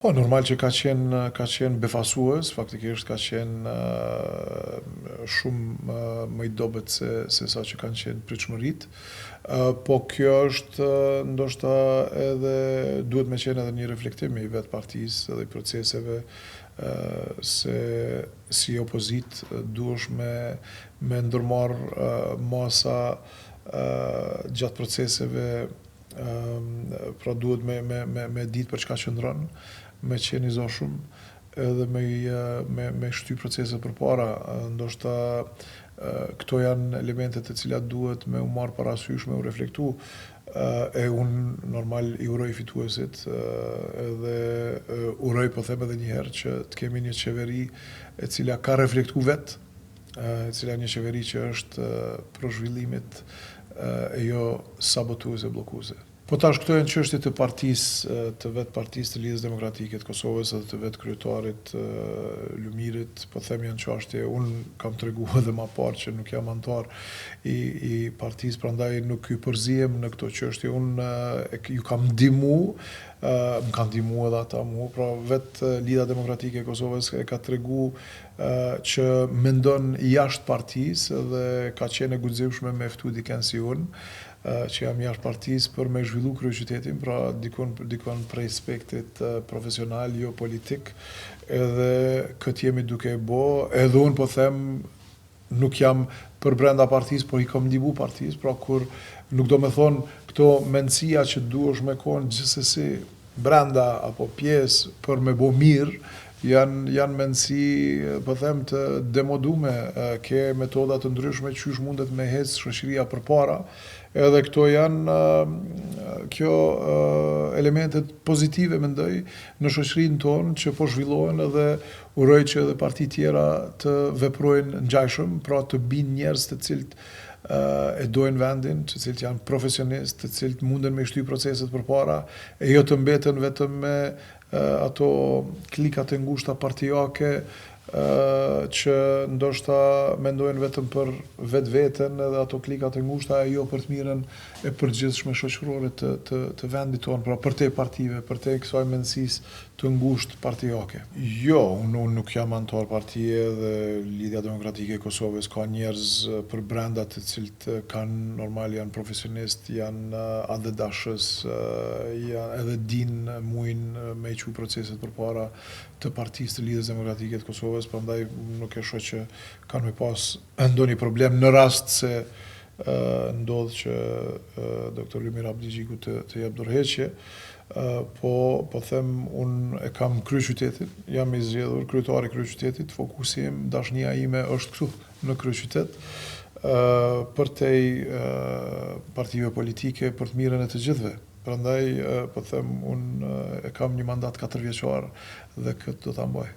Po, normal që ka qenë befasues, faktikisht ka qenë shumë më i dobët se sa që kanë qenë pritshmëritë. Po kjo është ndoshta edhe duhet me qenë edhe një reflektim i vetë partisë dhe i proceseve se si opozit duhesh me ndërmarrë masa gjatë proceseve, pra duhet me ditë për çka qëndron, me qenë i zoshëm edhe me shty proceset përpara. Ndoshta këto janë elementet e cilat duhet me u marrë parasysh, me u reflektu. E unë normal i uroj fituesit edhe uroj po them edhe njëherë që të kemi një qeveri e cila ka reflektu vetë, e cila një qeveri që është pro zhvillimit e jo sabotuese, blokuese. Po tash këto janë çështje të partisë, të vetë partisë të Lidhjes Demokratike të Kosovës edhe të vetë kryetarit Lumirit, po them janë çështje, unë kam treguar edhe më parë që nuk jam antar i partisë, prandaj nuk ju përzihem në këto çështje. Unë ju kam ndihmu, më kanë ndihmu edhe ata mua, pra vetë Lidhja Demokratike e Kosovës e ka tregu që mendon jashtë partisë dhe ka qenë e guximshme me ftu dikën si unë, që jam jashtë partisë për me zhvillu kryeqytetin, pra dikon prej aspektit profesional, jo politik, edhe këtë jemi duke e bo, edhe unë po them nuk jam për brenda partisë, por i kam ndihmu partisë, pra kur nuk do me thonë këto mendësia që duhesh me konë gjithsesi brenda apo pjesë për me bo mirë, janë mendësi, po them, të demodume, ke metoda të ndryshme qysh mundet me hecë shoqëria përpara, edhe këto janë elementet pozitive mendoj në shoqërinë tonë që po zhvillohen edhe uroj që edhe parti tjera të veprojnë ngjajshëm, pra të binë njerëz të cilët e dojnë vendin, të cilët janë profesionistë, të cilët munden me shty proceset përpara, e jo të mbeten vetëm me ato klikat e ngushta partijake që ndoshta mendojnë vetëm për vetveten edhe ato klikat e ngushta e jo për të mirën e përgjithshme shoqërore të vendit tonë, pra për te partive, për te kësaj mendësisë të ngushtë partijake. Jo, unë nuk jam antar partie dhe Lidhja Demokratike e Kosovës ka njerëz për brenda të cilët kanë normal janë profesionist, janë adedashës, edhe din mujnë me i qu proceset përpara të partisë të Lidhjes Demokratike të Kosovës, prandaj nuk e shoh që kanë me pas ndonjë problem në rast se ndodh që doktor Lumir Abdigjiku të jep dorëheqje, po them unë e kam kryeqytetin, jam i zgjedhur kryetari i kryeqytetit, fokusi im, dashnia ime është këtu në kryeqytet, për te partive politike, për të mirën e të gjithëve. Prandaj po them unë e kam një mandat 4 vjeçar dhe këtë do ta mbaj.